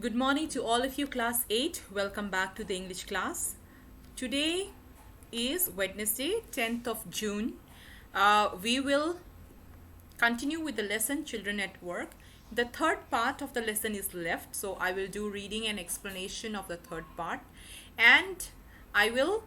Good morning to all of you, class 8. Welcome back to the English class. Today is Wednesday, 10th of June. We will continue with the lesson Children at Work. The third part of the lesson is left, so I will do reading and explanation of the third part. And I will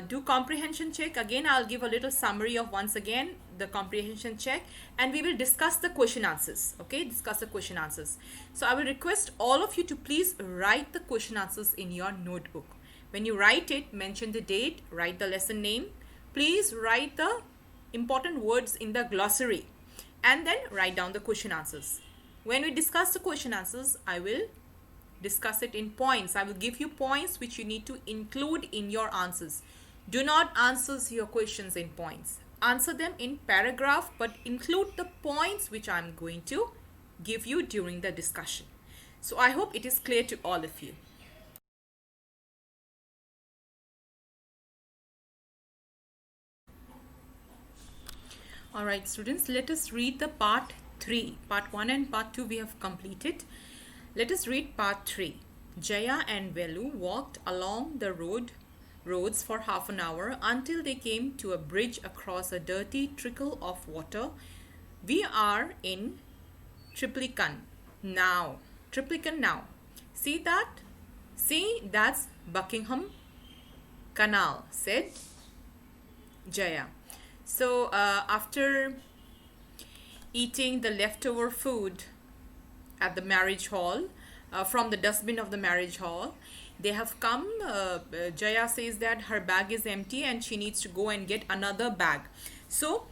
do comprehension check. Again, I'll give a little summary of once again the comprehension check, and we will discuss the question answers. Okay, discuss the question answers. So I will request all of you to please write the question answers in your notebook. When you write it, mention the date, write the lesson name. Please write the important words in the glossary and then write down the question answers. When we discuss the question answers, I will discuss it in points. I will give you points which you need to include in your answers. Do not answer your questions in points. Answer them in paragraph, but include the points which I'm going to give you during the discussion. So I hope it is clear to all of you. Alright students, let us read the part 3. Part 1 and part 2 we have completed. Let us read part 3. Jaya and Velu walked along the roads for half an hour until they came to a bridge across a dirty trickle of water. We are in Triplicane now. Triplicane now. See that? See, that's Buckingham Canal, said Jaya. So after eating the leftover food at the marriage hall, from the dustbin of the marriage hall, they have come. Jaya says that her bag is empty and she needs to go and get another bag. So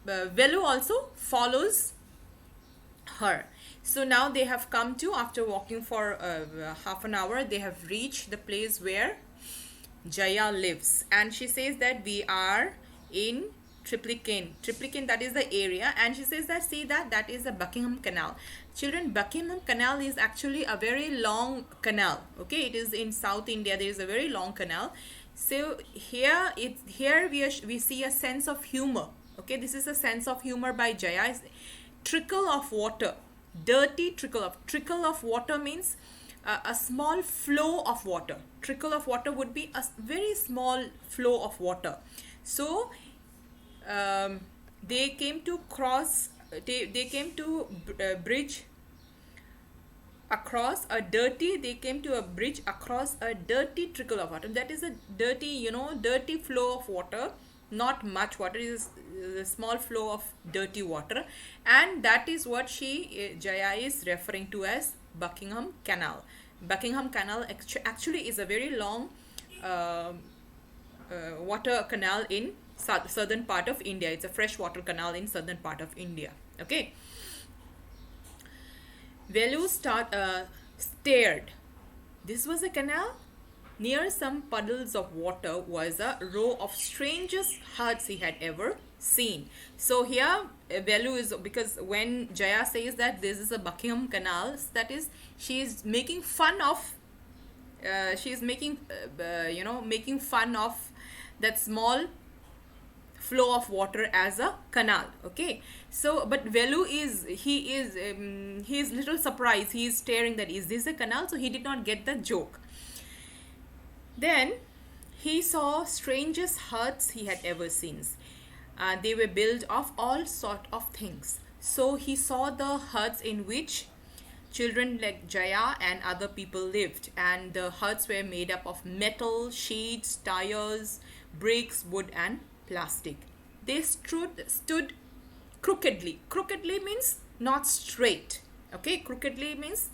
Velu also follows her. So now they have come to, after walking for half an hour, they have reached the place where Jaya lives, and she says that we are in Triplicane. Triplicane, that is the area, and she says that, see that is the Buckingham Canal. Children, Buckingham Canal is actually a very long canal. Okay, it is in South India. There is a very long canal. So here we see a sense of humor. Okay, this is a sense of humor by Jaya. Trickle of water, dirty trickle of water means a small flow of water. Trickle of water would be a very small flow of water. So they came to bridge across a dirty trickle of water. That is a dirty flow of water. Not much water, is a small flow of dirty water, and that is what Jaya is referring to as Buckingham Canal. Buckingham Canal actually is a very long water canal in southern part of India. It's a freshwater canal in southern part of India. Okay. Velu stared. This was a canal. Near some puddles of water was a row of strangest huts he had ever seen. So here Velu is, because when Jaya says that this is a Buckingham Canal, that is, she is making fun of making fun of that small flow of water as a canal. Okay, so but Velu he is little surprised. He is staring that, is this a canal? So he did not get the joke. Then he saw strangest huts he had ever seen. They were built of all sort of things. So he saw the huts in which children like Jaya and other people lived, and the huts were made up of metal, sheets, tires, bricks, wood and plastic. They stood crookedly. Crookedly means not straight. Okay, crookedly means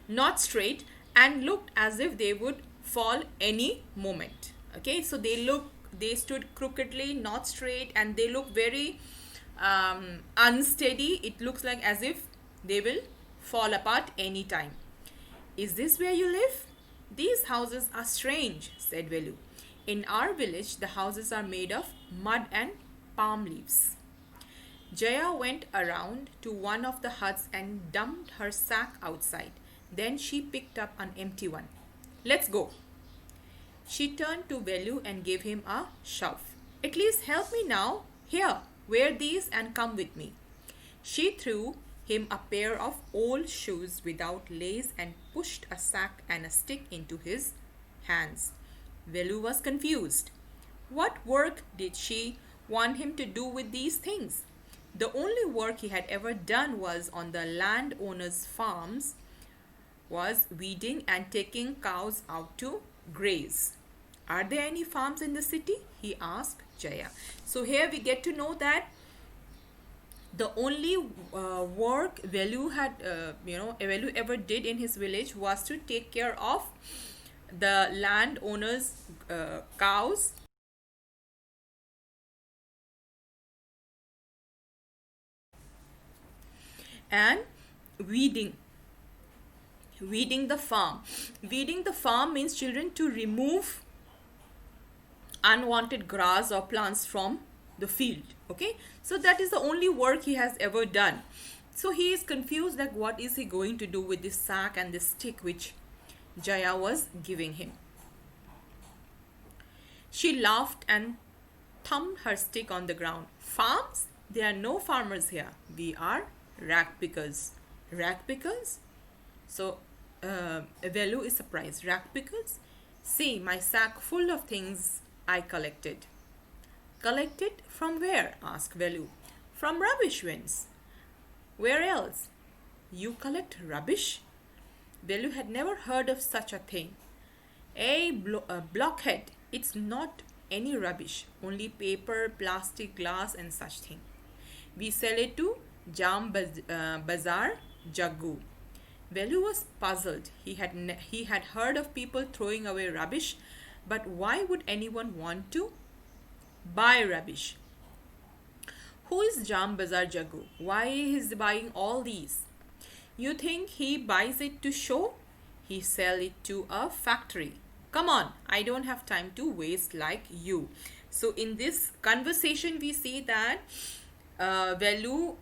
not straight, and looked as if they would fall any moment. Okay, so they stood crookedly, not straight, and they look very unsteady. It looks like as if they will fall apart any time. Is this where you live? These houses are strange, said Velu. In our village, the houses are made of mud and palm leaves. Jaya went around to one of the huts and dumped her sack outside. Then she picked up an empty one. Let's go. She turned to Velu and gave him a shove. At least help me now. Here, wear these and come with me. She threw him a pair of old shoes without lace and pushed a sack and a stick into his hands. Velu was confused. What work did she want him to do with these things? The only work he had ever done was on the landowners' farms, was weeding and taking cows out to graze. Are there any farms in the city? He asked Jaya. So here we get to know that the only work Velu had, Velu ever did in his village was to take care of the landowners' cows and weeding weeding the farm means, children, to remove unwanted grass or plants from the field. Okay, so that is the only work he has ever done. So he is confused, like what is he going to do with this sack and this stick which Jaya was giving him. She laughed and thumped her stick on the ground. Farms? There are no farmers here. We are rag pickers. Rag pickers? So Velu is surprised. Rag pickers? See, my sack full of things I collected. Collected from where? Asked Velu. From rubbish bins. Where else? You collect rubbish? Velu had never heard of such a thing. A blockhead. It's not any rubbish. Only paper, plastic, glass and such thing. We sell it to Bazar Jaggu. Velu was puzzled. He had heard of people throwing away rubbish, but why would anyone want to buy rubbish? Who is Jam Bazar Jaggu? Why is he buying all these? You think he buys it to show? He sell it to a factory. Come on, I don't have time to waste like you. So in this conversation, we see that Velu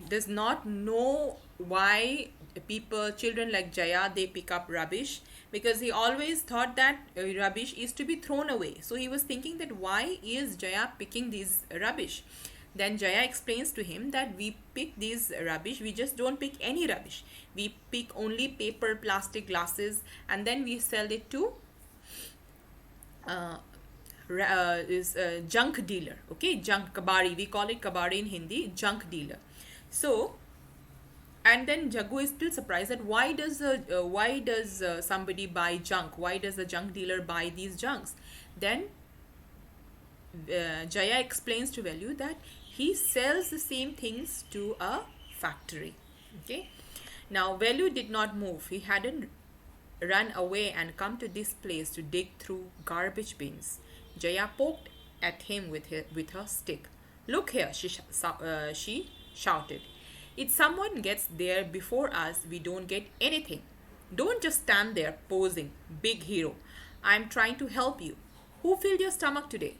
does not know why children like Jaya, they pick up rubbish, because he always thought that rubbish is to be thrown away. So he was thinking that why is Jaya picking these rubbish? Then Jaya explains to him that we pick these rubbish, we just don't pick any rubbish. We pick only paper, plastic, glasses, and then we sell it to junk dealer. Okay, junk, kabari, we call it kabari in Hindi, junk dealer. So, and then Jaggu is still surprised that why does somebody buy junk? Why does the junk dealer buy these junks? Then Jaya explains to Velu that he sells the same things to a factory. Okay. Now Velu did not move. He hadn't run away and come to this place to dig through garbage bins. Jaya poked at him with her stick. Look here, she shouted. If someone gets there before us, we don't get anything. Don't just stand there posing, big hero. I'm trying to help you. Who filled your stomach today?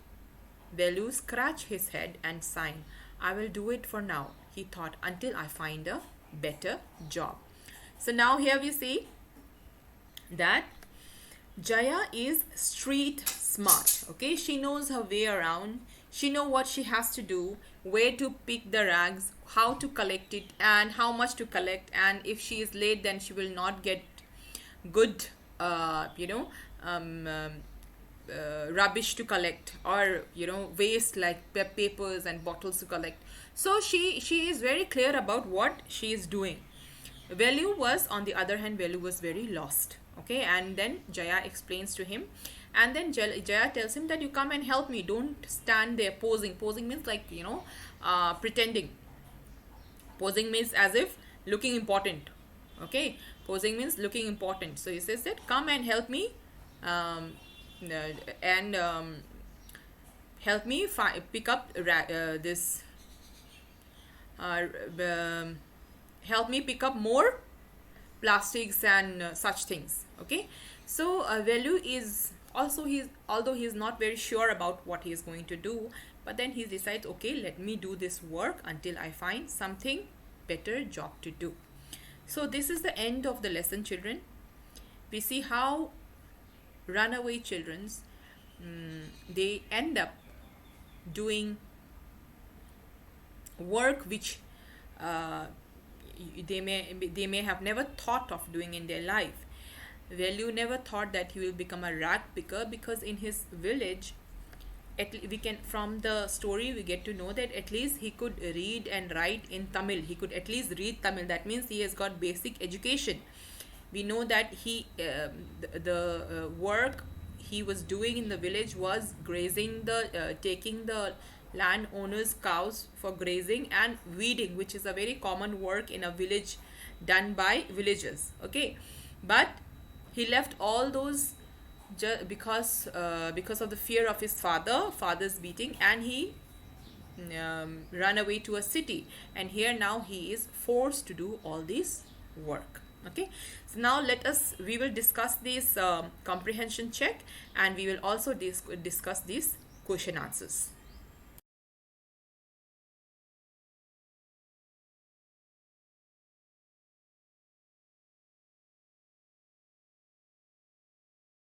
Velu scratched his head and sighed. I will do it for now, he thought, until I find a better job. So now here we see that Jaya is street smart. Okay, she knows her way around. She knows what she has to do, where to pick the rags, how to collect it, and how much to collect. And if she is late, then she will not get good, rubbish to collect, or waste like papers and bottles to collect. So she is very clear about what she is doing. Velu was, on the other hand, Velu was very lost. Okay, and then Jaya explains to him, and then Jaya tells him that you come and help me. Don't stand there posing. Posing means like pretending. Posing means as if looking important. Okay, posing means looking important. So he says that come and help me, and help me pick up this. Help me pick up more plastics and such things. Okay, so Velu is also, although he is not very sure about what he is going to do, but then he decides, okay, let me do this work until I find something better job to do. So this is the end of the lesson, children. We see how runaway children, they end up doing work which uh, they may have never thought of doing in their life. Velu never thought that he will become a rag picker, because in his village, we can, from the story we get to know that at least he could read and write in Tamil. He could at least read Tamil. That means he has got basic education. We know that the work he was doing in the village was grazing, taking the landowners' cows for grazing, and weeding, which is a very common work in a village done by villagers. Okay, but he left all those because of the fear of his father's beating, and he run away to a city, and here now he is forced to do all this work. Okay, so now we will discuss this comprehension check, and we will also discuss these question answers.